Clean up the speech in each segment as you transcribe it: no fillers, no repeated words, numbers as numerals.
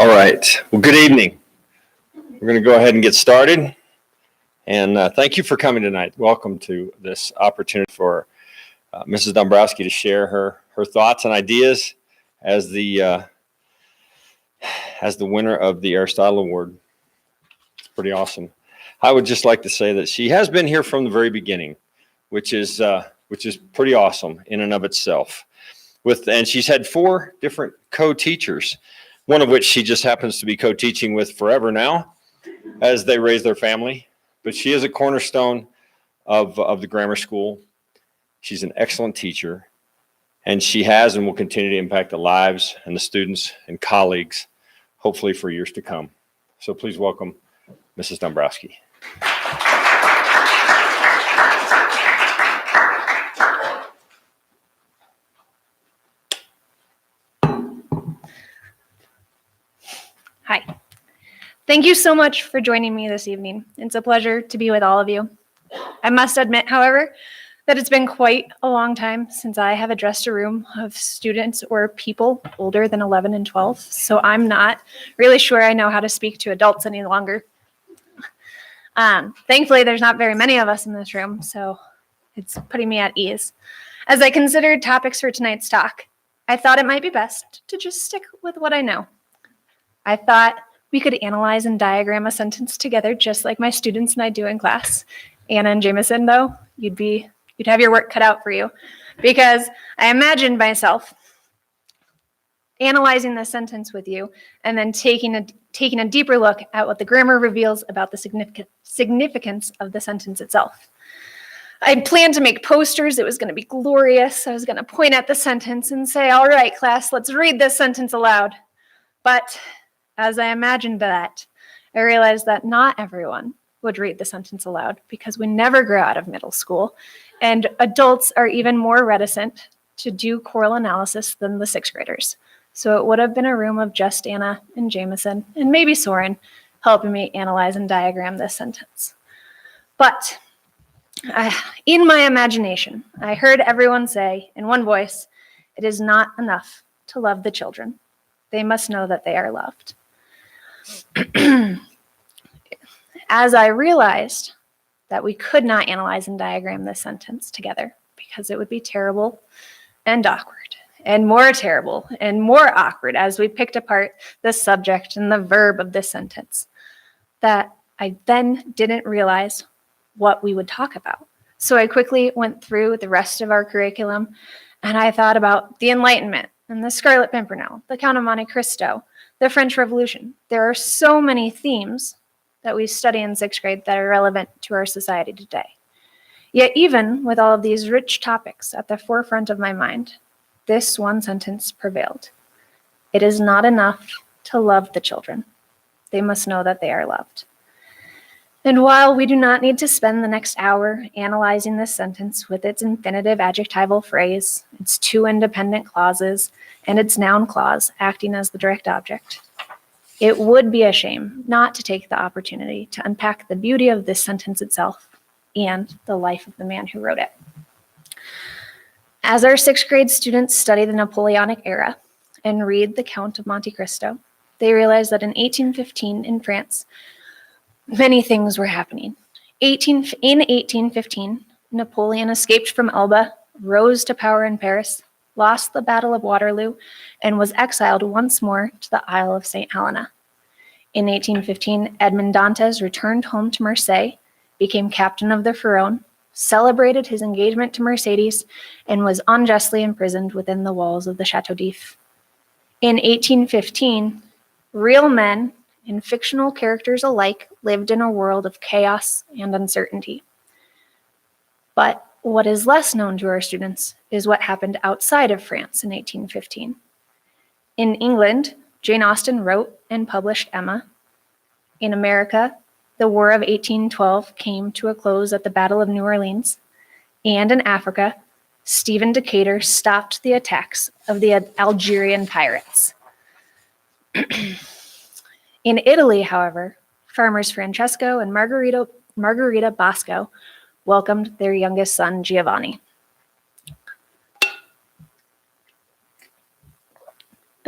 All right. Well, good evening. We're going to go ahead and get started. And thank you for coming tonight. Welcome to this opportunity for Mrs. Dombrowski to share her thoughts and ideas as the winner of the Aristotle Award. It's pretty awesome. I would just like to say that she has been here from the very beginning, which is pretty awesome in and of itself. And she's had 4 different co-teachers, one of which she just happens to be co-teaching with forever now as they raise their family. But she is a cornerstone of the grammar school. She's an excellent teacher, and she has and will continue to impact the lives and the students and colleagues, hopefully for years to come. So please welcome Mrs. Dombrowski. Hi. Thank you so much for joining me this evening. It's a pleasure to be with all of you. I must admit, however, that it's been quite a long time since I have addressed a room of students or people older than 11 and 12, so I'm not really sure I know how to speak to adults any longer. Thankfully, there's not very many of us in this room, so it's putting me at ease. As I considered topics for tonight's talk, I thought it might be best to just stick with what I know. I thought we could analyze and diagram a sentence together just like my students and I do in class. Anna and Jameson, though, you'd have your work cut out for you, because I imagined myself analyzing the sentence with you and then taking a deeper look at what the grammar reveals about the significance of the sentence itself. I planned to make posters. It was going to be glorious. I was going to point at the sentence and say, "All right, class, let's read this sentence aloud." But as I imagined that, I realized that not everyone would read the sentence aloud, because we never grow out of middle school, and adults are even more reticent to do choral analysis than the 6th graders. So it would have been a room of just Anna and Jameson, and maybe Soren, helping me analyze and diagram this sentence. But in my imagination, I heard everyone say in one voice, "It is not enough to love the children. They must know that they are loved." As I realized that we could not analyze and diagram this sentence together, because it would be terrible and awkward, and more terrible and more awkward as we picked apart the subject and the verb of this sentence, that I then didn't realize what we would talk about. So I quickly went through the rest of our curriculum, and I thought about the Enlightenment and the Scarlet Pimpernel, the Count of Monte Cristo, the French Revolution. There are so many themes that we study in 6th grade that are relevant to our society today. Yet even with all of these rich topics at the forefront of my mind, this one sentence prevailed. It is not enough to love the children. They must know that they are loved. And while we do not need to spend the next hour analyzing this sentence with its infinitive adjectival phrase, its 2 independent clauses, and its noun clause acting as the direct object, it would be a shame not to take the opportunity to unpack the beauty of this sentence itself and the life of the man who wrote it. As our 6th grade students study the Napoleonic era and read the Count of Monte Cristo, they realize that in 1815 in France, many things were happening. In 1815, Napoleon escaped from Elba, rose to power in Paris, lost the Battle of Waterloo, and was exiled once more to the Isle of St. Helena. In 1815, Edmond Dantes returned home to Marseille, became captain of the Pharaon, celebrated his engagement to Mercedes, and was unjustly imprisoned within the walls of the Chateau d'If. In 1815, real men and fictional characters alike lived in a world of chaos and uncertainty. But what is less known to our students is what happened outside of France in 1815. In England, Jane Austen wrote and published Emma. In America, the War of 1812 came to a close at the Battle of New Orleans. And in Africa, Stephen Decatur stopped the attacks of the Algerian pirates. In Italy, however, farmers Francesco and Margherita Bosco welcomed their youngest son, Giovanni.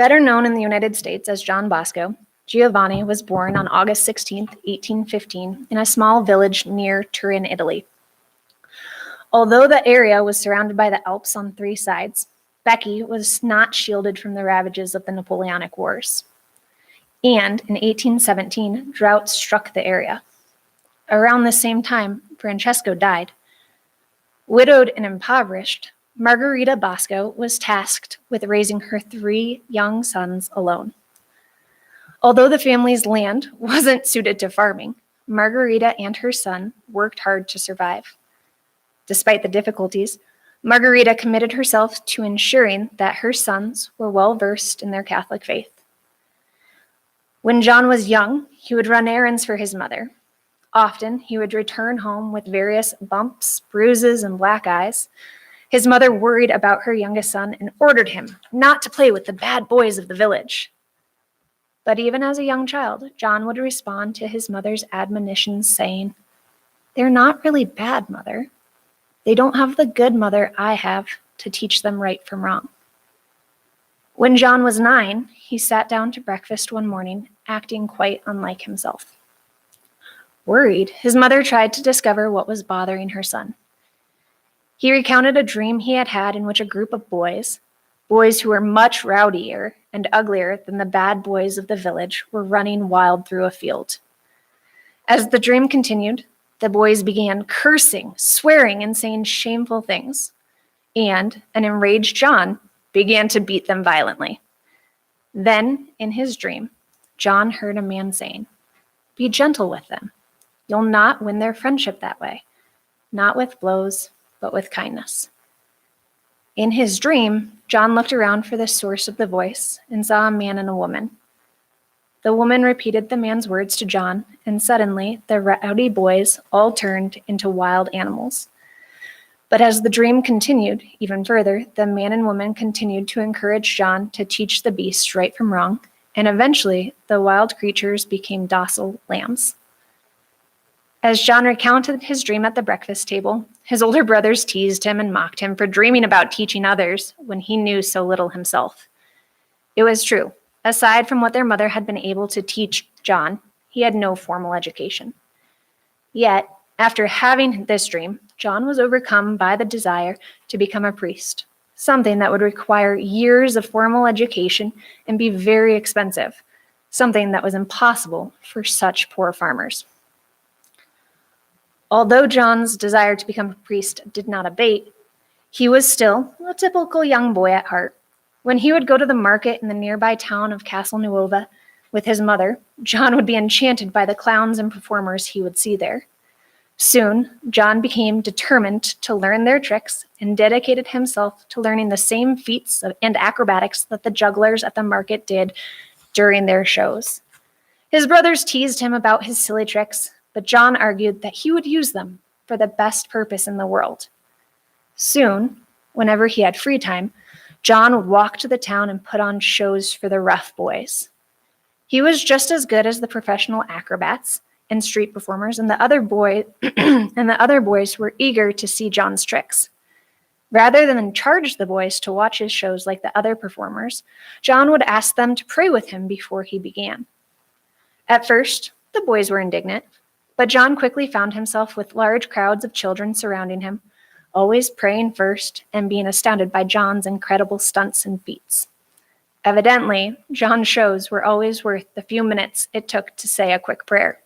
Better known in the United States as John Bosco, Giovanni was born on August 16, 1815, in a small village near Turin, Italy. Although the area was surrounded by the Alps on three sides, Becky was not shielded from the ravages of the Napoleonic Wars. And in 1817, drought struck the area. Around the same time, Francesco died. Widowed and impoverished, Margherita Bosco was tasked with raising her three young sons alone. Although the family's land wasn't suited to farming, Margherita and her son worked hard to survive. Despite the difficulties, Margherita committed herself to ensuring that her sons were well versed in their Catholic faith. When John was young, he would run errands for his mother. Often, he would return home with various bumps, bruises, and black eyes. His mother worried about her youngest son and ordered him not to play with the bad boys of the village. But even as a young child, John would respond to his mother's admonitions saying, "They're not really bad, Mother. They don't have the good mother I have to teach them right from wrong." When John was 9, he sat down to breakfast one morning, acting quite unlike himself. Worried, his mother tried to discover what was bothering her son. He recounted a dream he had had in which a group of boys who were much rowdier and uglier than the bad boys of the village, were running wild through a field. As the dream continued, the boys began cursing, swearing, and saying shameful things, and an enraged John began to beat them violently. Then, in his dream, John heard a man saying, "Be gentle with them. You'll not win their friendship that way, not with blows, but with kindness." In his dream, John looked around for the source of the voice and saw a man and a woman. The woman repeated the man's words to John, and suddenly the rowdy boys all turned into wild animals. But as the dream continued even further, the man and woman continued to encourage John to teach the beasts right from wrong, and eventually the wild creatures became docile lambs. As John recounted his dream at the breakfast table, his older brothers teased him and mocked him for dreaming about teaching others when he knew so little himself. It was true. Aside from what their mother had been able to teach John, he had no formal education. Yet, after having this dream, John was overcome by the desire to become a priest, something that would require years of formal education and be very expensive, something that was impossible for such poor farmers. Although John's desire to become a priest did not abate, he was still a typical young boy at heart. When he would go to the market in the nearby town of Castelnuova with his mother, John would be enchanted by the clowns and performers he would see there. Soon, John became determined to learn their tricks and dedicated himself to learning the same feats and acrobatics that the jugglers at the market did during their shows. His brothers teased him about his silly tricks, but John argued that he would use them for the best purpose in the world. Soon, whenever he had free time, John would walk to the town and put on shows for the rough boys. He was just as good as the professional acrobats and street performers, and the other boys were eager to see John's tricks. Rather than charge the boys to watch his shows like the other performers, John would ask them to pray with him before he began. At first, the boys were indignant, but John quickly found himself with large crowds of children surrounding him, always praying first and being astounded by John's incredible stunts and feats. Evidently, John's shows were always worth the few minutes it took to say a quick prayer.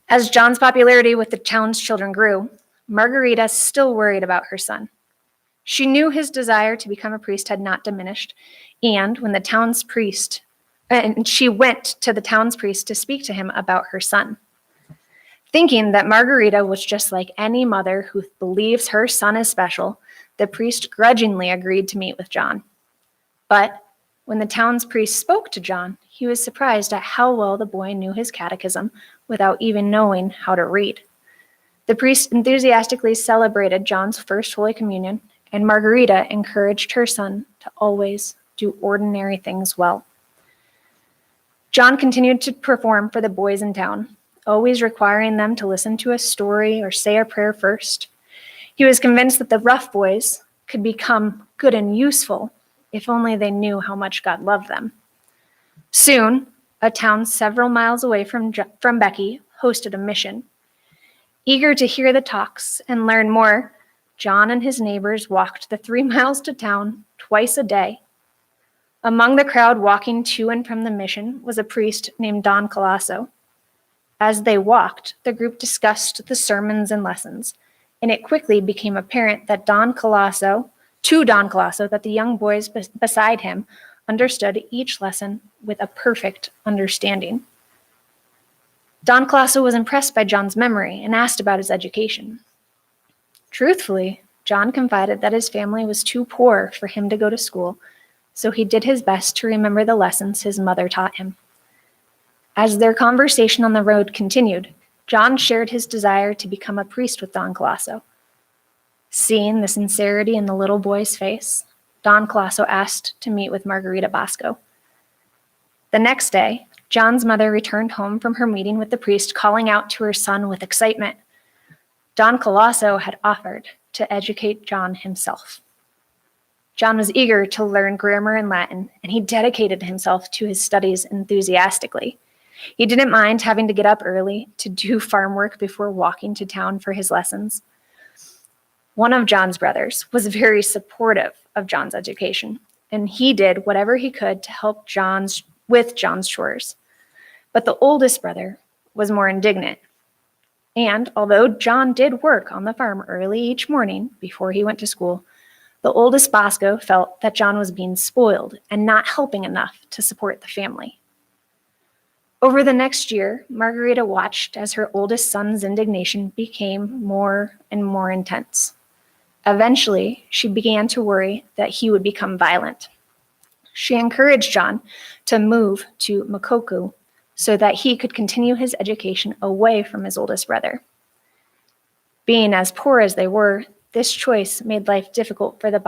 As John's popularity with the town's children grew, Margarita still worried about her son. She knew his desire to become a priest had not diminished, and she went to the town's priest to speak to him about her son. Thinking that Margarita was just like any mother who believes her son is special, the priest grudgingly agreed to meet with John. But when the town's priest spoke to John, he was surprised at how well the boy knew his catechism without even knowing how to read. The priest enthusiastically celebrated John's first Holy Communion, and Margarita encouraged her son to always do ordinary things well. John continued to perform for the boys in town, always requiring them to listen to a story or say a prayer first. He was convinced that the rough boys could become good and useful if only they knew how much God loved them. Soon, a town several miles away from Becky hosted a mission. Eager to hear the talks and learn more, John and his neighbors walked the 3 miles to town twice a day. Among the crowd walking to and from the mission was a priest named Don Colasso. As they walked, the group discussed the sermons and lessons, and it quickly became apparent that Don Colasso, that the young boys beside him understood each lesson with a perfect understanding. Don Colasso was impressed by John's memory and asked about his education. Truthfully, John confided that his family was too poor for him to go to school, so he did his best to remember the lessons his mother taught him. As their conversation on the road continued, John shared his desire to become a priest with Don Colasso. Seeing the sincerity in the little boy's face, Don Colasso asked to meet with Margarita Bosco. The next day, John's mother returned home from her meeting with the priest, calling out to her son with excitement. Don Colasso had offered to educate John himself. John was eager to learn grammar and Latin, and he dedicated himself to his studies enthusiastically. He didn't mind having to get up early to do farm work before walking to town for his lessons. One of John's brothers was very supportive of John's education, and he did whatever he could to help with John's chores. But the oldest brother was more indignant. And although John did work on the farm early each morning before he went to school, the oldest Bosco felt that John was being spoiled and not helping enough to support the family. Over the next year, Margarita watched as her oldest son's indignation became more and more intense. Eventually, she began to worry that he would become violent. She encouraged John to move to Makoko so that he could continue his education away from his oldest brother. Being as poor as they were, this choice made life difficult for the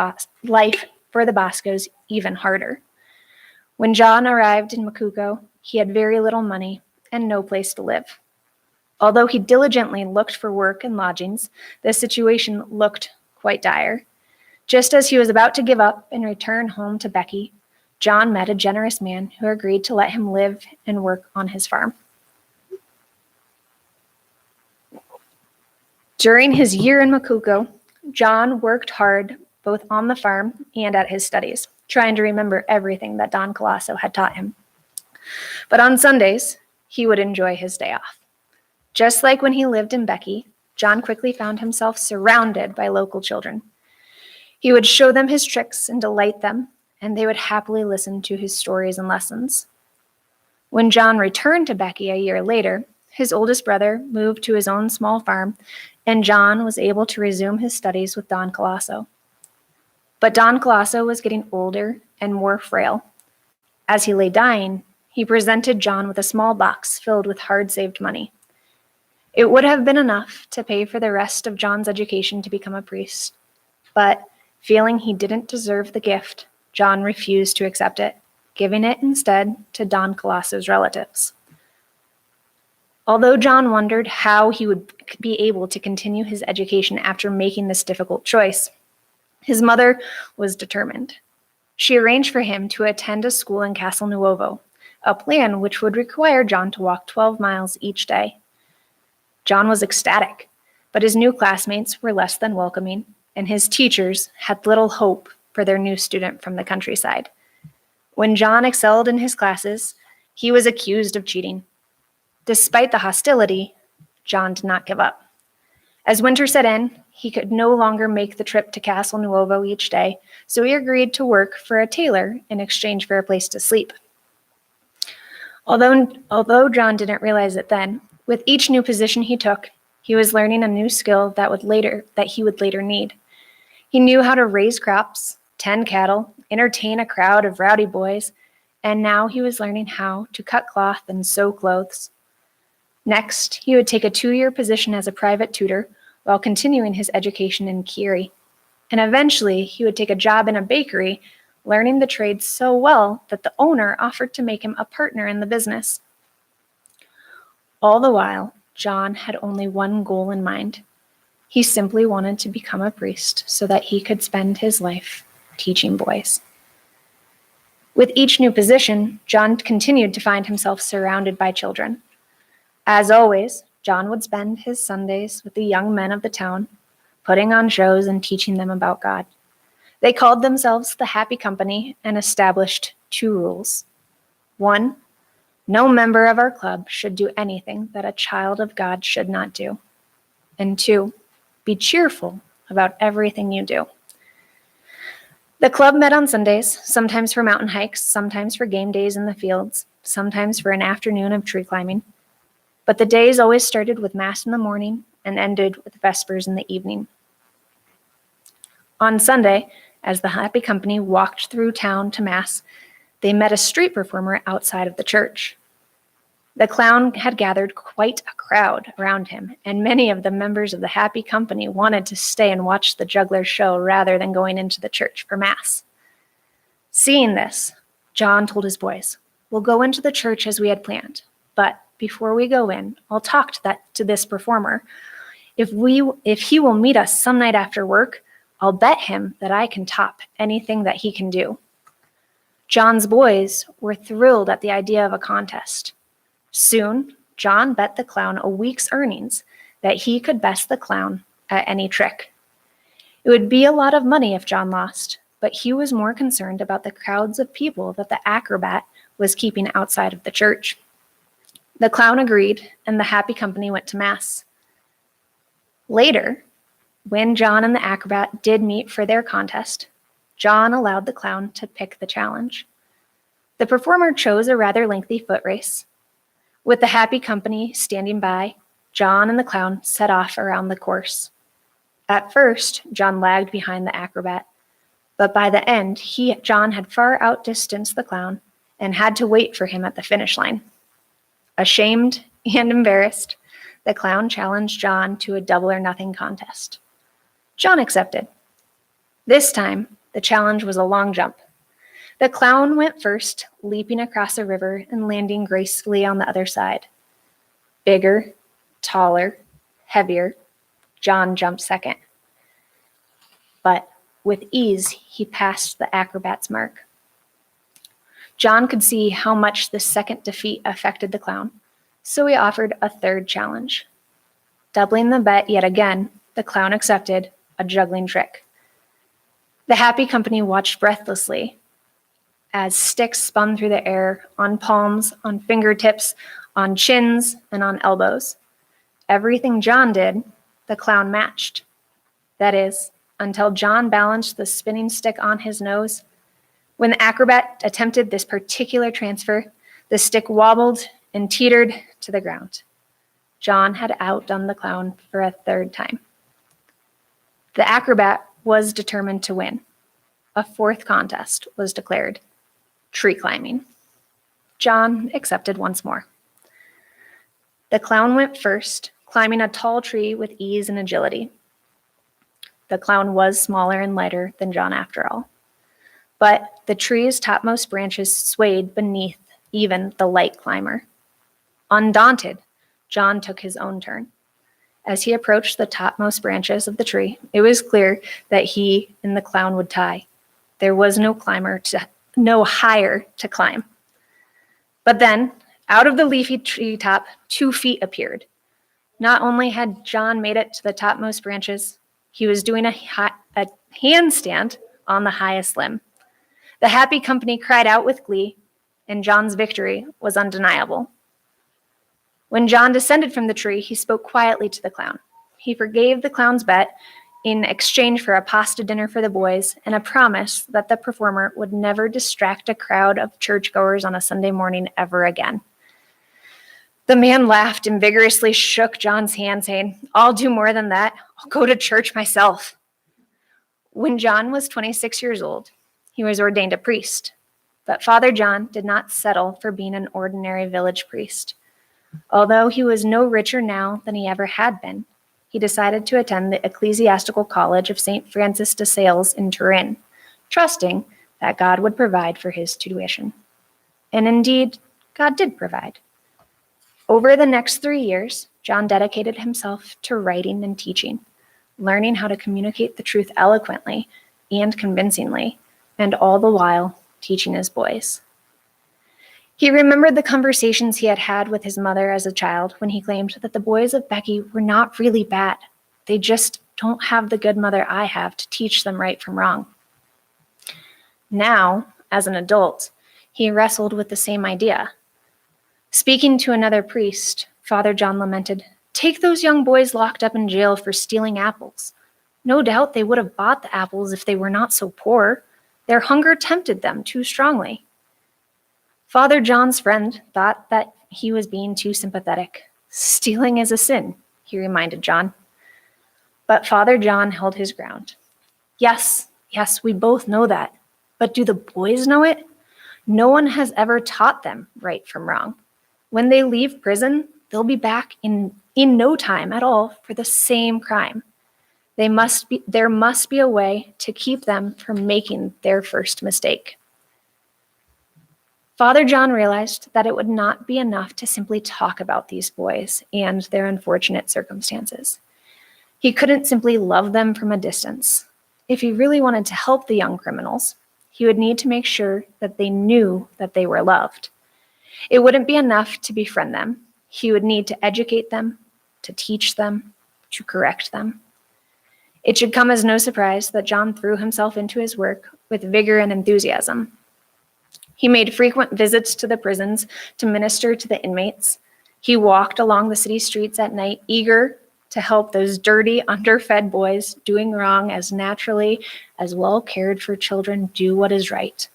Boscos even harder. When John arrived in Makoko, he had very little money and no place to live. Although he diligently looked for work and lodgings, the situation looked quite dire. Just as he was about to give up and return home to Becky, John met a generous man who agreed to let him live and work on his farm. During his year in Makoko, John worked hard both on the farm and at his studies, trying to remember everything that Don Colasso had taught him. But on Sundays, he would enjoy his day off. Just like when he lived in Becky, John quickly found himself surrounded by local children. He would show them his tricks and delight them, and they would happily listen to his stories and lessons. When John returned to Becky a year later, his oldest brother moved to his own small farm, and John was able to resume his studies with Don Colasso. But Don Colasso was getting older and more frail. As he lay dying, he presented John with a small box filled with hard-saved money. It would have been enough to pay for the rest of John's education to become a priest, but feeling he didn't deserve the gift, John refused to accept it, giving it instead to Don Colasso's relatives. Although John wondered how he would be able to continue his education after making this difficult choice, his mother was determined. She arranged for him to attend a school in Castle Nuovo, a plan which would require John to walk 12 miles each day. John was ecstatic, but his new classmates were less than welcoming, and his teachers had little hope for their new student from the countryside. When John excelled in his classes, he was accused of cheating. Despite the hostility, John did not give up. As winter set in, he could no longer make the trip to Castle Nuovo each day, so he agreed to work for a tailor in exchange for a place to sleep. Although John didn't realize it then, with each new position he took, he was learning a new skill that he would later need. He knew how to raise crops, tend cattle, entertain a crowd of rowdy boys, and now he was learning how to cut cloth and sew clothes. Next, he would take a 2-year position as a private tutor while continuing his education in Kiri. And eventually, he would take a job in a bakery, learning the trade so well that the owner offered to make him a partner in the business. All the while, John had only one goal in mind. He simply wanted to become a priest so that he could spend his life teaching boys. With each new position, John continued to find himself surrounded by children. As always, John would spend his Sundays with the young men of the town, putting on shows and teaching them about God. They called themselves the Happy Company and established 2 rules. 1, no member of our club should do anything that a child of God should not do. And 2, be cheerful about everything you do. The club met on Sundays, sometimes for mountain hikes, sometimes for game days in the fields, sometimes for an afternoon of tree climbing. But the days always started with Mass in the morning and ended with Vespers in the evening. On Sunday, as the Happy Company walked through town to Mass, they met a street performer outside of the church. The clown had gathered quite a crowd around him, and many of the members of the Happy Company wanted to stay and watch the juggler's show rather than going into the church for Mass. Seeing this, John told his boys, "We'll go into the church as we had planned, but before we go in, I'll talk to this performer. If he will meet us some night after work, I'll bet him that I can top anything that he can do." John's boys were thrilled at the idea of a contest. Soon, John bet the clown a week's earnings that he could best the clown at any trick. It would be a lot of money if John lost, but he was more concerned about the crowds of people that the acrobat was keeping outside of the church. The clown agreed, and the Happy Company went to Mass. Later, when John and the acrobat did meet for their contest, John allowed the clown to pick the challenge. The performer chose a rather lengthy foot race. With the Happy Company standing by, John and the clown set off around the course. At first, John lagged behind the acrobat, but by the end, John had far outdistanced the clown and had to wait for him at the finish line. Ashamed and embarrassed, the clown challenged John to a double or nothing contest. John accepted. This time, the challenge was a long jump. The clown went first, leaping across a river and landing gracefully on the other side. Bigger, taller, heavier, John jumped second. But with ease, he passed the acrobat's mark. John could see how much this second defeat affected the clown, so he offered a third challenge. Doubling the bet yet again, the clown accepted a juggling trick. The Happy Company watched breathlessly as sticks spun through the air on palms, on fingertips, on chins, and on elbows. Everything John did, the clown matched. That is, until John balanced the spinning stick on his nose. When the acrobat attempted this particular transfer, the stick wobbled and teetered to the ground. John had outdone the clown for a third time. The acrobat was determined to win. A fourth contest was declared: tree climbing. John accepted once more. The clown went first, climbing a tall tree with ease and agility. The clown was smaller and lighter than John after all. But the tree's topmost branches swayed beneath even the light climber. Undaunted, John took his own turn. As he approached the topmost branches of the tree, it was clear that he and the clown would tie. There was no higher to climb. But then, out of the leafy treetop, 2 feet appeared. Not only had John made it to the topmost branches, he was doing a handstand on the highest limb. The Happy Company cried out with glee, and John's victory was undeniable. When John descended from the tree, he spoke quietly to the clown. He forgave the clown's bet in exchange for a pasta dinner for the boys and a promise that the performer would never distract a crowd of churchgoers on a Sunday morning ever again. The man laughed and vigorously shook John's hand, saying, "I'll do more than that. I'll go to church myself." When John was 26 years old, he was ordained a priest. But Father John did not settle for being an ordinary village priest. Although he was no richer now than he ever had been, he decided to attend the Ecclesiastical College of St. Francis de Sales in Turin, trusting that God would provide for his tuition. And indeed, God did provide. Over the next 3 years, John dedicated himself to writing and teaching, learning how to communicate the truth eloquently and convincingly, and all the while teaching his boys. He remembered the conversations he had had with his mother as a child when he claimed that the boys of Becky were not really bad. They just don't have the good mother I have to teach them right from wrong. Now, as an adult, he wrestled with the same idea. Speaking to another priest, Father John lamented, "Take those young boys locked up in jail for stealing apples. No doubt they would have bought the apples if they were not so poor. Their hunger tempted them too strongly." Father John's friend thought that he was being too sympathetic. "Stealing is a sin," he reminded John. But Father John held his ground. Yes, we both know that. But do the boys know it? No one has ever taught them right from wrong. When they leave prison, they'll be back in no time at all for the same crime. There must be a way to keep them from making their first mistake. Father John realized that it would not be enough to simply talk about these boys and their unfortunate circumstances. He couldn't simply love them from a distance. If he really wanted to help the young criminals, he would need to make sure that they knew that they were loved. It wouldn't be enough to befriend them. He would need to educate them, to teach them, to correct them. It should come as no surprise that John threw himself into his work with vigor and enthusiasm. He made frequent visits to the prisons to minister to the inmates. He walked along the city streets at night, eager to help those dirty, underfed boys doing wrong as naturally as well-cared for children do what is right.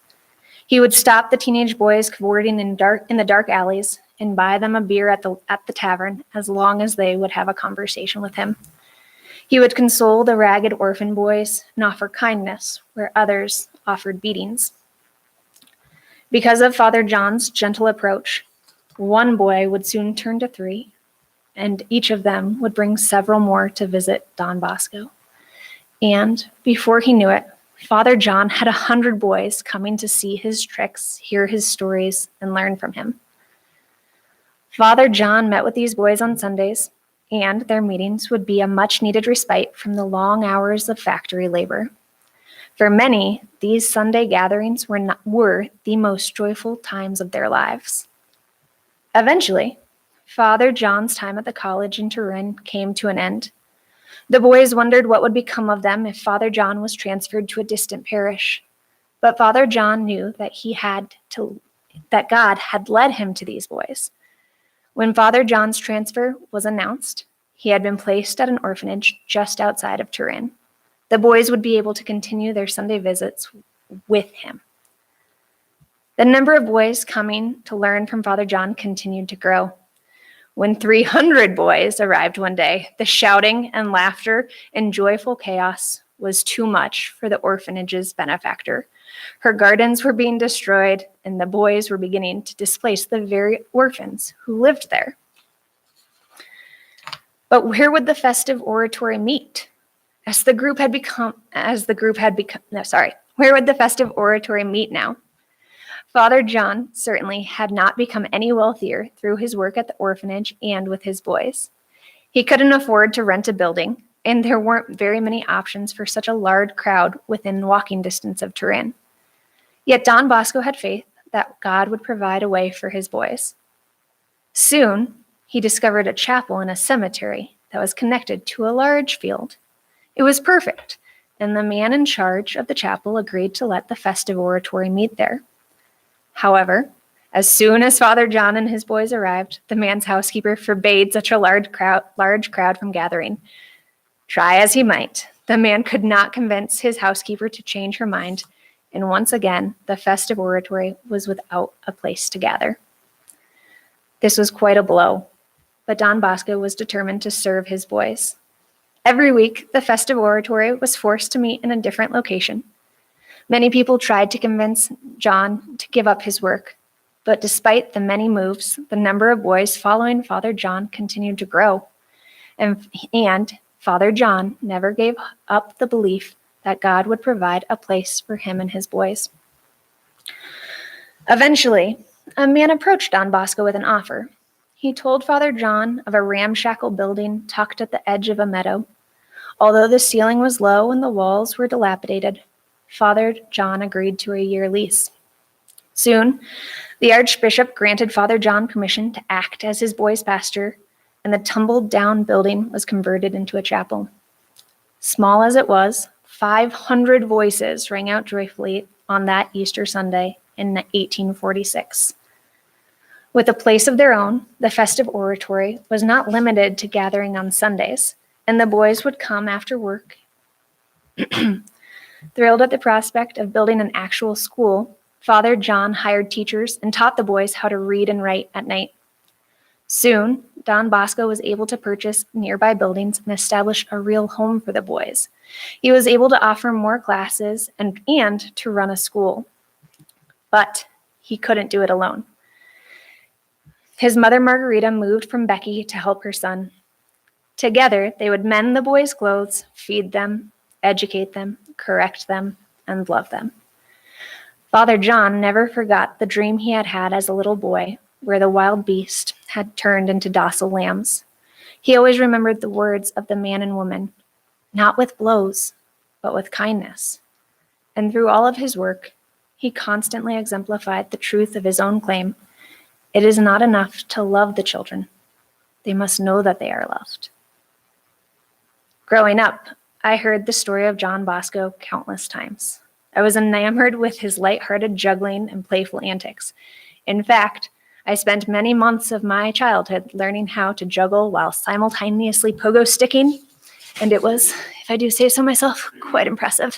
He would stop the teenage boys cavorting in the dark alleys and buy them a beer at the tavern as long as they would have a conversation with him. He would console the ragged orphan boys and offer kindness where others offered beatings. Because of Father John's gentle approach, one boy would soon turn to 3, and each of them would bring several more to visit Don Bosco. And before he knew it, Father John had 100 boys coming to see his tricks, hear his stories, and learn from him. Father John met with these boys on Sundays, and their meetings would be a much-needed respite from the long hours of factory labor. For many, these Sunday gatherings were the most joyful times of their lives. Eventually, Father John's time at the college in Turin came to an end. The boys wondered what would become of them if Father John was transferred to a distant parish. But Father John knew that God had led him to these boys. When Father John's transfer was announced, he had been placed at an orphanage just outside of Turin. The boys would be able to continue their Sunday visits with him. The number of boys coming to learn from Father John continued to grow. When 300 boys arrived one day, the shouting and laughter and joyful chaos was too much for the orphanage's benefactor. Her gardens were being destroyed, and the boys were beginning to displace the very orphans who lived there. But where would the festive oratory meet? Where would the festive oratory meet now? Father John certainly had not become any wealthier through his work at the orphanage and with his boys. He couldn't afford to rent a building, and there weren't very many options for such a large crowd within walking distance of Turin. Yet Don Bosco had faith that God would provide a way for his boys. Soon, he discovered a chapel in a cemetery that was connected to a large field. It was perfect, and the man in charge of the chapel agreed to let the festive oratory meet there. However, as soon as Father John and his boys arrived, the man's housekeeper forbade such a large crowd from gathering. Try as he might, the man could not convince his housekeeper to change her mind, and once again, the festive oratory was without a place to gather. This was quite a blow, but Don Bosco was determined to serve his boys. Every week, the festive oratory was forced to meet in a different location. Many people tried to convince John to give up his work, but despite the many moves, the number of boys following Father John continued to grow. And Father John never gave up the belief that God would provide a place for him and his boys. Eventually, a man approached Don Bosco with an offer. He told Father John of a ramshackle building tucked at the edge of a meadow. Although the ceiling was low and the walls were dilapidated, Father John agreed to a year lease. Soon, the Archbishop granted Father John permission to act as his boys' pastor, and the tumbled-down building was converted into a chapel. Small as it was, 500 voices rang out joyfully on that Easter Sunday in 1846. With a place of their own, the festive oratory was not limited to gathering on Sundays, and the boys would come after work. Thrilled at the prospect of building an actual school, Father John hired teachers and taught the boys how to read and write at night. Soon, Don Bosco was able to purchase nearby buildings and establish a real home for the boys. He was able to offer more classes and to run a school. But he couldn't do it alone. His mother, Margarita, moved from Becky to help her son. Together, they would mend the boys' clothes, feed them, educate them, correct them, and love them. Father John never forgot the dream he had had as a little boy, where the wild beast had turned into docile lambs. He always remembered the words of the man and woman, not with blows, but with kindness. And through all of his work, he constantly exemplified the truth of his own claim: it is not enough to love the children. They must know that they are loved. Growing up, I heard the story of John Bosco countless times. I was enamored with his lighthearted juggling and playful antics. In fact, I spent many months of my childhood learning how to juggle while simultaneously pogo sticking, and it was, if I do say so myself, quite impressive.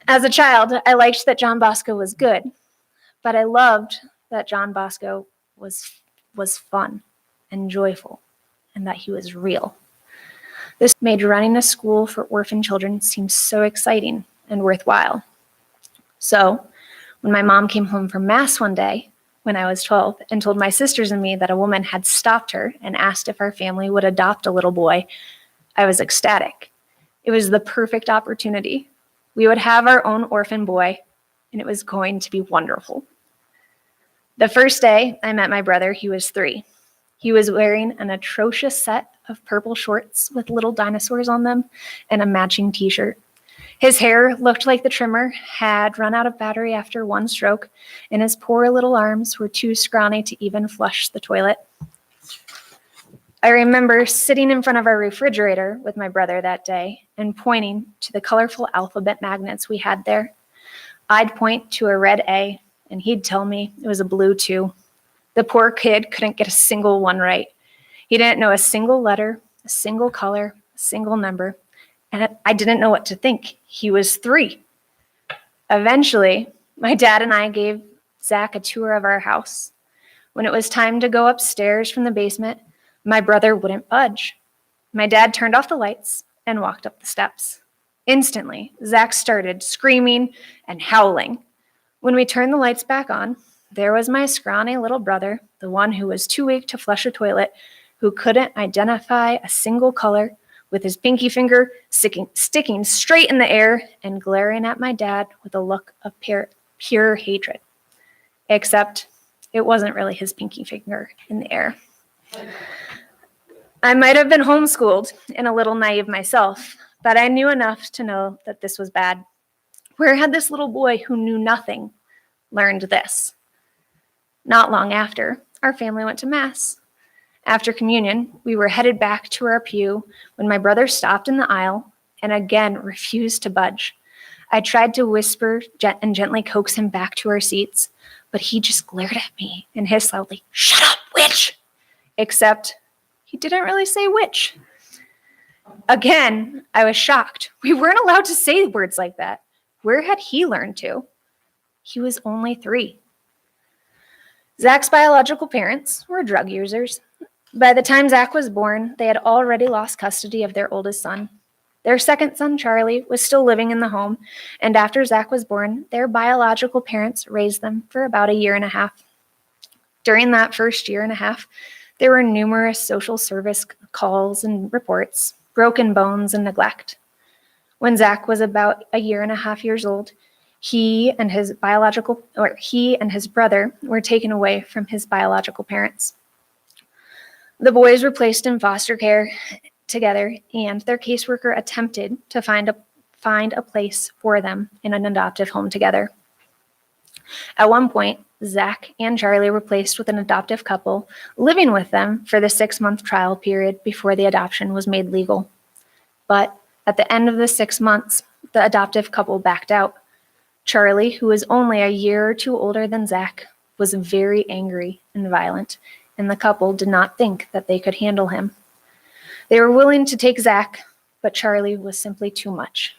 As a child, I liked that John Bosco was good, but I loved that John Bosco was fun and joyful, and that he was real. This made running a school for orphan children seem so exciting and worthwhile. So, when my mom came home from Mass one day, when I was 12, and told my sisters and me that a woman had stopped her and asked if our family would adopt a little boy, I was ecstatic. It was the perfect opportunity. We would have our own orphan boy, and it was going to be wonderful. The first day I met my brother, he was 3. He was wearing an atrocious set of purple shorts with little dinosaurs on them and a matching t-shirt. His hair looked like the trimmer had run out of battery after one stroke, and his poor little arms were too scrawny to even flush the toilet. I remember sitting in front of our refrigerator with my brother that day and pointing to the colorful alphabet magnets we had there. I'd point to a red A, and he'd tell me it was a blue 2. The poor kid couldn't get a single one right. He didn't know a single letter, a single color, a single number, and I didn't know what to think. He was 3. Eventually, my dad and I gave Zach a tour of our house. When it was time to go upstairs from the basement, my brother wouldn't budge. My dad turned off the lights and walked up the steps. Instantly, Zach started screaming and howling. When we turned the lights back on, there was my scrawny little brother, the one who was too weak to flush a toilet, who couldn't identify a single color, with his pinky finger sticking straight in the air and glaring at my dad with a look of pure hatred. Except it wasn't really his pinky finger in the air. I might have been homeschooled and a little naive myself, but I knew enough to know that this was bad. Where had this little boy who knew nothing learned this? Not long after, our family went to Mass. After communion, we were headed back to our pew when my brother stopped in the aisle and again refused to budge. I tried to whisper and gently coax him back to our seats, but he just glared at me and hissed loudly, "Shut up, witch!" Except he didn't really say witch. Again, I was shocked. We weren't allowed to say words like that. Where had he learned to? He was only 3. Zach's biological parents were drug users. By the time Zach was born, they had already lost custody of their oldest son. Their second son, Charlie, was still living in the home, and after Zach was born, their biological parents raised them for about 1.5 years. During that first 1.5 years, there were numerous social service calls and reports, broken bones, and neglect. When Zach was about 1.5 years old, he and his brother were taken away from his biological parents. The boys were placed in foster care together, and their caseworker attempted to find a place for them in an adoptive home together. At one point, Zach and Charlie were placed with an adoptive couple, living with them for the 6-month trial period before the adoption was made legal. But at the end of the 6 months, the adoptive couple backed out. Charlie, who was only a year or two older than Zach, was very angry and violent, and the couple did not think that they could handle him. They were willing to take Zach, but Charlie was simply too much.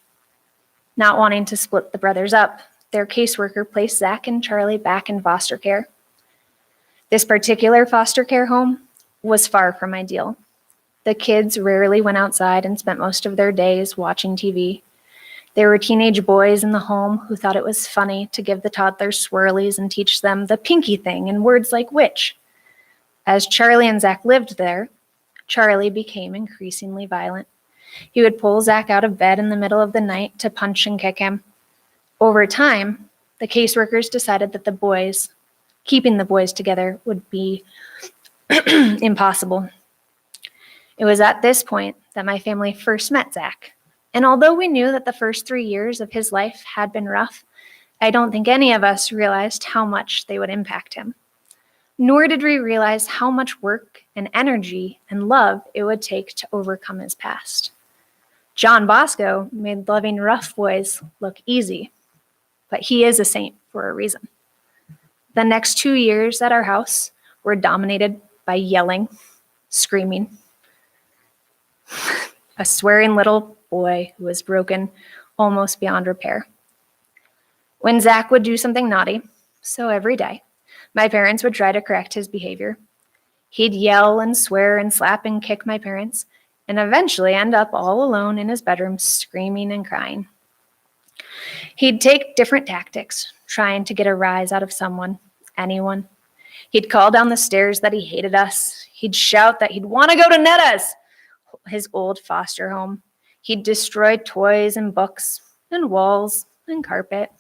Not wanting to split the brothers up, their caseworker placed Zach and Charlie back in foster care. This particular foster care home was far from ideal. The kids rarely went outside and spent most of their days watching TV. There were teenage boys in the home who thought it was funny to give the toddlers swirlies and teach them the pinky thing and words like witch. As Charlie and Zach lived there, Charlie became increasingly violent. He would pull Zach out of bed in the middle of the night to punch and kick him. Over time, the caseworkers decided that keeping the boys together would be impossible. It was at this point that my family first met Zach. And although we knew that the first 3 years of his life had been rough, I don't think any of us realized how much they would impact him. Nor did we realize how much work and energy and love it would take to overcome his past. John Bosco made loving rough boys look easy, but he is a saint for a reason. The next 2 years at our house were dominated by yelling, screaming, a swearing little boy who was broken almost beyond repair. When Zach would do something naughty, so every day, my parents would try to correct his behavior. He'd yell and swear and slap and kick my parents, and eventually end up all alone in his bedroom screaming and crying. He'd take different tactics, trying to get a rise out of someone, anyone. He'd call down the stairs that he hated us. He'd shout that he'd want to go to Netta's, his old foster home. He'd destroy toys and books and walls and carpet.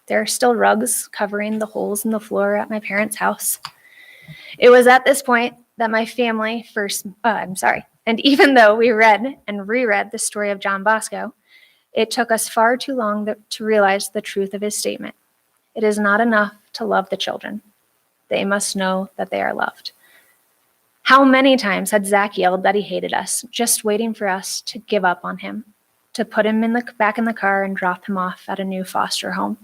There are still rugs covering the holes in the floor at my parents' house. It was at this point that my family and even though we read and reread the story of John Bosco, it took us far too long to realize the truth of his statement. It is not enough to love the children. They must know that they are loved. How many times had Zach yelled that he hated us, just waiting for us to give up on him, to put him back in the car and drop him off at a new foster home?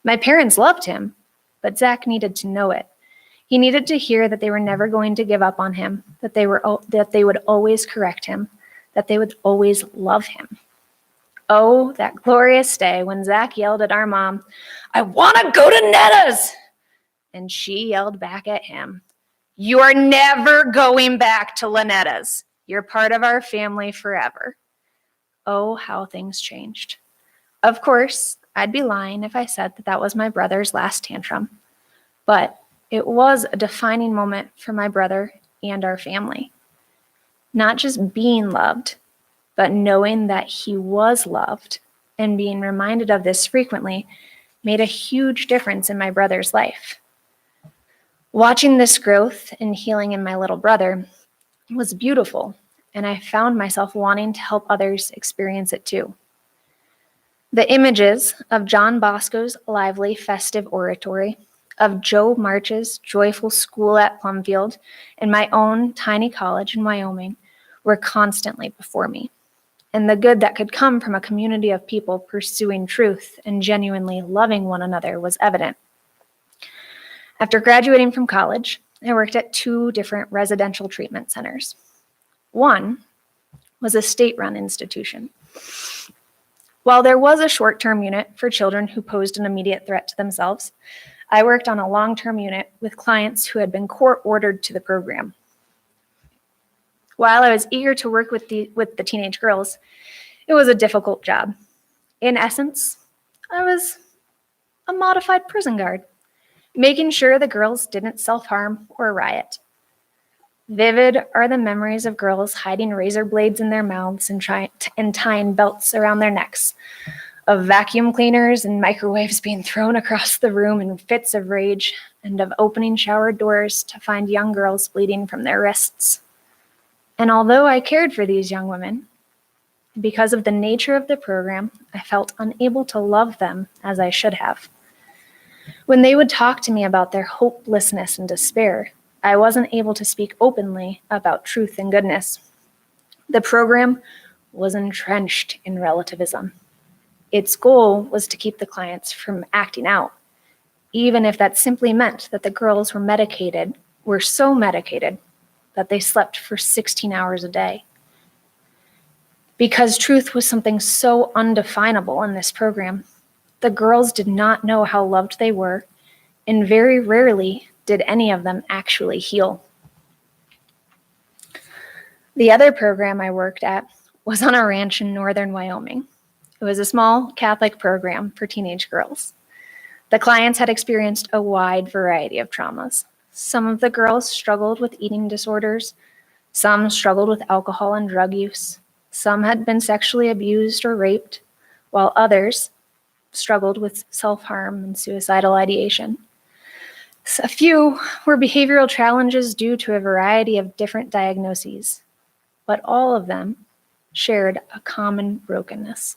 My parents loved him, but Zach needed to know it. He needed to hear that they were never going to give up on him, that they would always correct him, that they would always love him. Oh, that glorious day when Zach yelled at our mom, "I want to go to Netta's!" And she yelled back at him, "You are never going back to Lynetta's. You're part of our family forever." Oh, how things changed. Of course, I'd be lying if I said that was my brother's last tantrum. But it was a defining moment for my brother and our family. Not just being loved, but knowing that he was loved and being reminded of this frequently made a huge difference in my brother's life. Watching this growth and healing in my little brother was beautiful, and I found myself wanting to help others experience it too. The images of John Bosco's lively, festive oratory, of Joe March's joyful school at Plumfield, and my own tiny college in Wyoming were constantly before me. And the good that could come from a community of people pursuing truth and genuinely loving one another was evident. After graduating from college, I worked at 2 different residential treatment centers. One was a state-run institution. While there was a short-term unit for children who posed an immediate threat to themselves, I worked on a long-term unit with clients who had been court-ordered to the program. While I was eager to work with the teenage girls, it was a difficult job. In essence, I was a modified prison guard, making sure the girls didn't self-harm or riot. Vivid are the memories of girls hiding razor blades in their mouths and tying belts around their necks, of vacuum cleaners and microwaves being thrown across the room in fits of rage, and of opening shower doors to find young girls bleeding from their wrists. And although I cared for these young women, because of the nature of the program, I felt unable to love them as I should have. When they would talk to me about their hopelessness and despair, I wasn't able to speak openly about truth and goodness. The program was entrenched in relativism. Its goal was to keep the clients from acting out, even if that simply meant that the girls were so medicated that they slept for 16 hours a day. Because truth was something so undefinable in this program, the girls did not know how loved they were, and very rarely did any of them actually heal. The other program I worked at was on a ranch in northern Wyoming. It was a small Catholic program for teenage girls. The clients had experienced a wide variety of traumas. Some of the girls struggled with eating disorders. Some struggled with alcohol and drug use. Some had been sexually abused or raped, while others struggled with self-harm and suicidal ideation. A few were behavioral challenges due to a variety of different diagnoses, but all of them shared a common brokenness.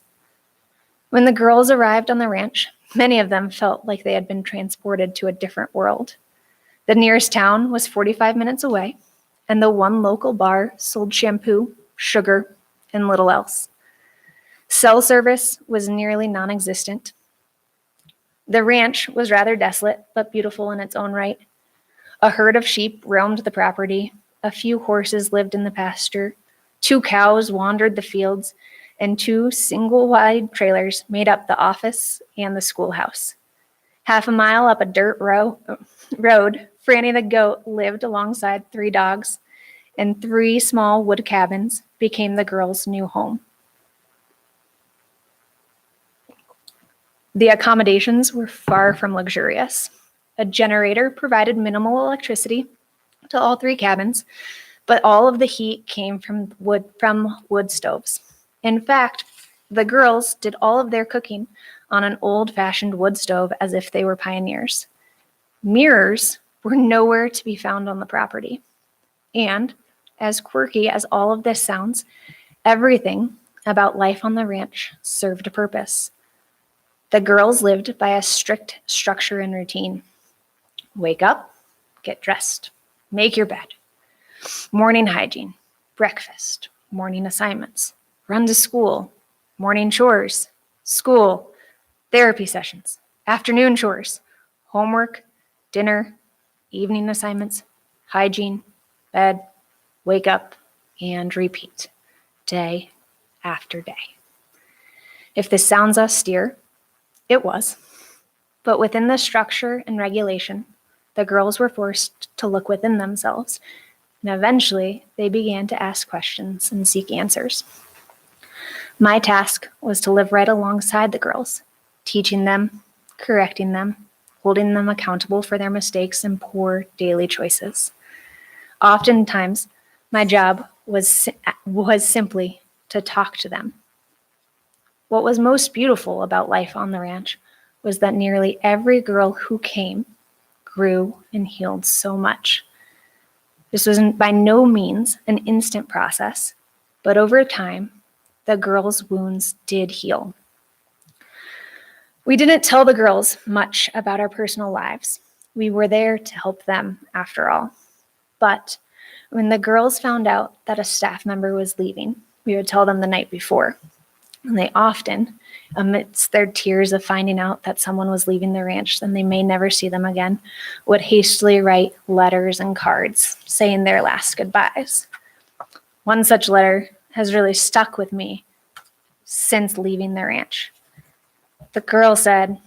When the girls arrived on the ranch, many of them felt like they had been transported to a different world. The nearest town was 45 minutes away, and the one local bar sold shampoo, sugar, and little else. Cell service was nearly non-existent. The ranch was rather desolate, but beautiful in its own right. A herd of sheep roamed the property. A few horses lived in the pasture. 2 cows wandered the fields, and 2 single-wide trailers made up the office and the schoolhouse. Half a mile up a dirt road, Franny the goat lived alongside 3 dogs, and 3 small wood cabins became the girls' new home. The accommodations were far from luxurious. A generator provided minimal electricity to all 3 cabins, but all of the heat came from wood stoves. In fact, the girls did all of their cooking on an old-fashioned wood stove as if they were pioneers. Mirrors were nowhere to be found on the property. And, as quirky as all of this sounds, everything about life on the ranch served a purpose. The girls lived by a strict structure and routine. Wake up, get dressed, make your bed. Morning hygiene, breakfast, morning assignments, run to school, morning chores, school, therapy sessions, afternoon chores, homework, dinner, evening assignments, hygiene, bed, wake up, and repeat, day after day. If this sounds austere, it was. But within the structure and regulation, the girls were forced to look within themselves, and eventually they began to ask questions and seek answers. My task was to live right alongside the girls, teaching them, correcting them, holding them accountable for their mistakes and poor daily choices. Oftentimes, my job was simply to talk to them. What was most beautiful about life on the ranch was that nearly every girl who came grew and healed so much. This was by no means an instant process, but over time, the girls' wounds did heal. We didn't tell the girls much about our personal lives. We were there to help them, after all. But when the girls found out that a staff member was leaving, we would tell them the night before. And they often, amidst their tears of finding out that someone was leaving the ranch and they may never see them again, would hastily write letters and cards saying their last goodbyes. One such letter has really stuck with me since leaving the ranch. The girl said,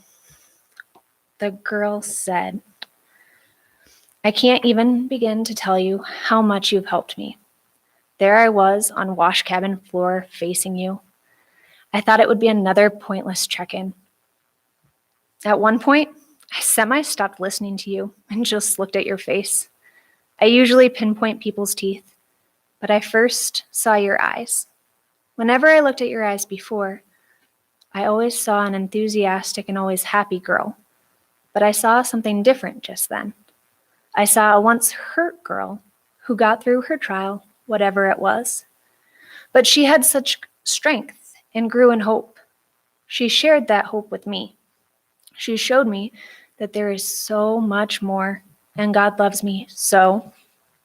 "I can't even begin to tell you how much you've helped me. There I was on wash cabin floor facing you. I thought it would be another pointless check-in. At one point, I semi-stopped listening to you and just looked at your face. I usually pinpoint people's teeth, but I first saw your eyes. Whenever I looked at your eyes before, I always saw an enthusiastic and always happy girl, but I saw something different just then. I saw a once hurt girl who got through her trial, whatever it was. But she had such strength and grew in hope. She shared that hope with me. She showed me that there is so much more, and God loves me so,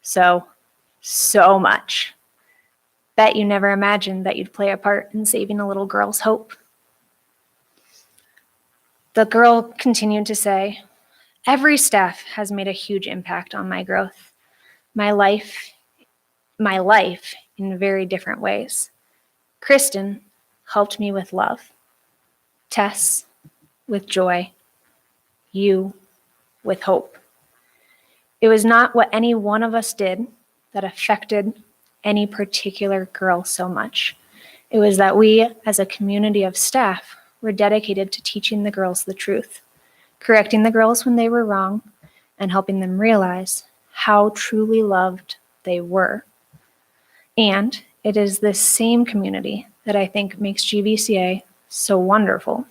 so, so much. Bet you never imagined that you'd play a part in saving a little girl's hope. The girl continued to say, every staff has made a huge impact on my growth, my life in very different ways. Kristen helped me with love, Tess with joy, you with hope. It was not what any one of us did that affected any particular girl so much. It was that we, as a community of staff, were dedicated to teaching the girls the truth, correcting the girls when they were wrong, and helping them realize how truly loved they were. And it is this same community that I think makes GVCA so wonderful.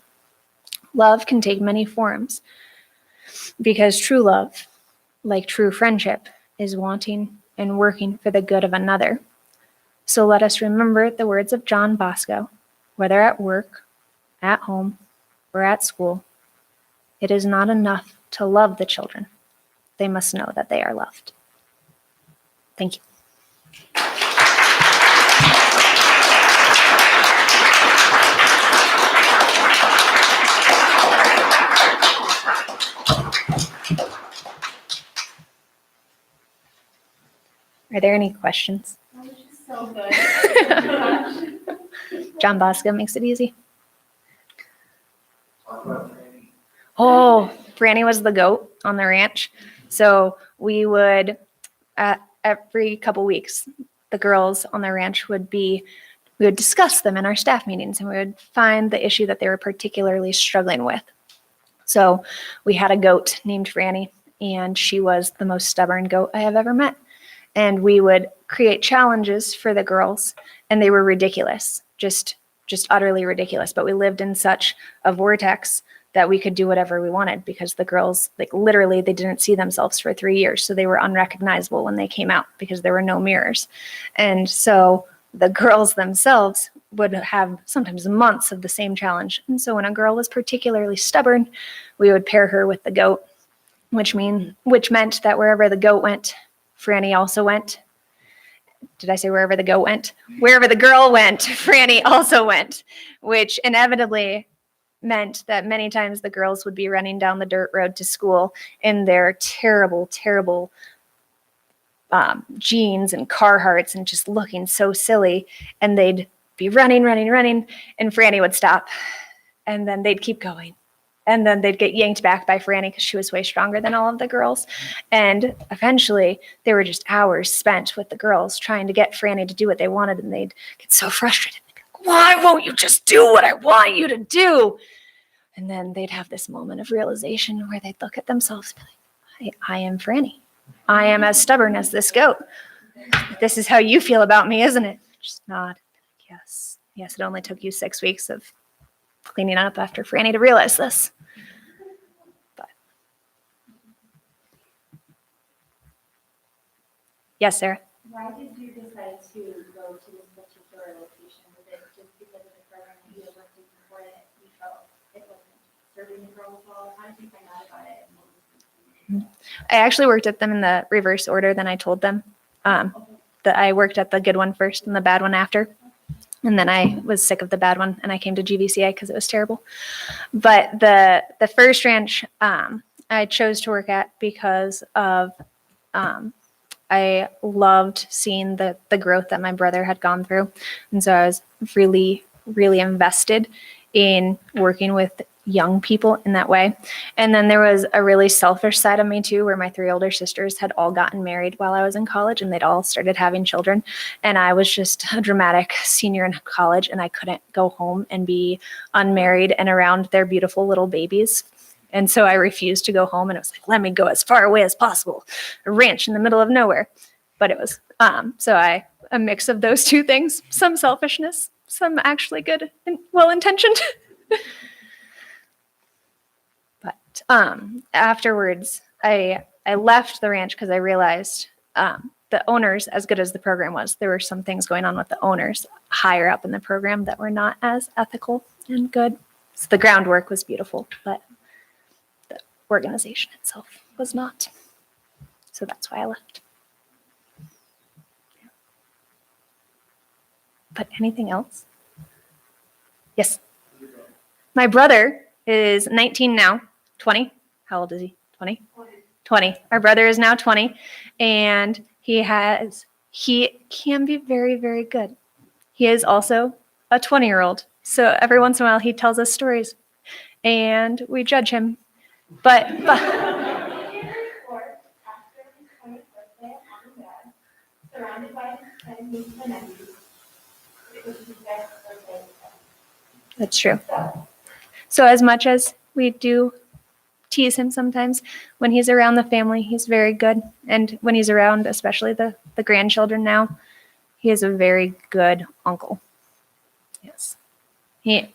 Love can take many forms, because true love, like true friendship, is wanting and working for the good of another. So let us remember the words of John Bosco, whether at work, at home, or at school. It is not enough to love the children. They must know that they are loved. Thank you. Are there any questions? That was just so good. John Bosco makes it easy. Oh, Franny was the goat on the ranch. So we would, every couple weeks, the girls on the ranch we would discuss them in our staff meetings, and we would find the issue that they were particularly struggling with. So we had a goat named Franny, and she was the most stubborn goat I have ever met. And we would create challenges for the girls, and they were ridiculous, just utterly ridiculous. But we lived in such a vortex that we could do whatever we wanted, because the girls, like literally, they didn't see themselves for 3 years. So they were unrecognizable when they came out because there were no mirrors. And so the girls themselves would have sometimes months of the same challenge. And so when a girl was particularly stubborn, we would pair her with the goat, which meant that wherever the goat went, Franny also went. Did I say wherever the goat went? Wherever the girl went, Franny also went, which inevitably meant that many times the girls would be running down the dirt road to school in their terrible, terrible jeans and Carhartts and just looking so silly. And they'd be running, and Franny would stop. And then they'd keep going. And then they'd get yanked back by Franny because she was way stronger than all of the girls. And eventually, there were just hours spent with the girls trying to get Franny to do what they wanted. And they'd get so frustrated. They'd be like, why won't you just do what I want you to do? And then they'd have this moment of realization where they'd look at themselves and be like, I am Franny. I am as stubborn as this goat. This is how you feel about me, isn't it? Just nod. Yes. Yes, it only took you 6 weeks of cleaning up after Franny to realize this. But yes, Sarah. Why did you decide to go to this particular location? Was it just because of the program that you had worked in before that you felt it wasn't serving the girls well? How did you find out about it? I actually worked at them in the reverse order than I told them. That I worked at the good one first and the bad one after. And then I was sick of the bad one, and I came to GVCA because it was terrible. But the first ranch I chose to work at because of I loved seeing the growth that my brother had gone through. And so I was really, really invested in working with young people in that way. And then there was a really selfish side of me too, where my 3 older sisters had all gotten married while I was in college, and they'd all started having children. And I was just a dramatic senior in college, and I couldn't go home and be unmarried and around their beautiful little babies. And so I refused to go home, and it was like, let me go as far away as possible, a ranch in the middle of nowhere. But it was, a mix of those two things, some selfishness, some actually good and well-intentioned. But afterwards, I left the ranch because I realized the owners, as good as the program was, there were some things going on with the owners higher up in the program that were not as ethical and good. So the groundwork was beautiful, but organization itself was not. So that's why I left. But anything else? Yes. My brother is 19 now, 20. How old is he? 20? 20. Our brother is now 20, and he can be very, very good. He is also a 20-year-old. So every once in a while he tells us stories and we judge him. But surrounded by his nieces and nephews. It was his best birthday. that's true. So as much as we do tease him sometimes, when he's around the family, he's very good. And when he's around, especially the grandchildren now, he is a very good uncle. Yes. He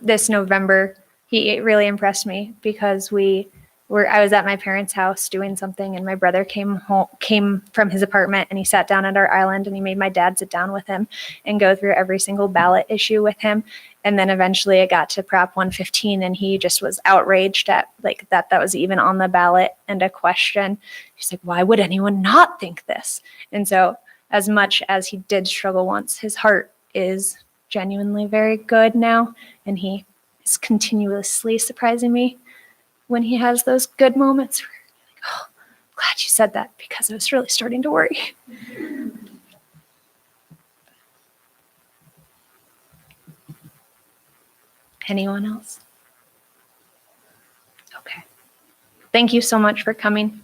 this November, he really impressed me because I was at my parents' house doing something, and my brother came from his apartment, and he sat down at our island, and he made my dad sit down with him and go through every single ballot issue with him. And then eventually it got to Prop 115, and he just was outraged at like that was even on the ballot and a question. He's like, why would anyone not think this? And so as much as he did struggle once, his heart is genuinely very good now, and he is continuously surprising me when he has those good moments where you're like, oh, I'm glad you said that because I was really starting to worry. Anyone else? Okay. Thank you so much for coming.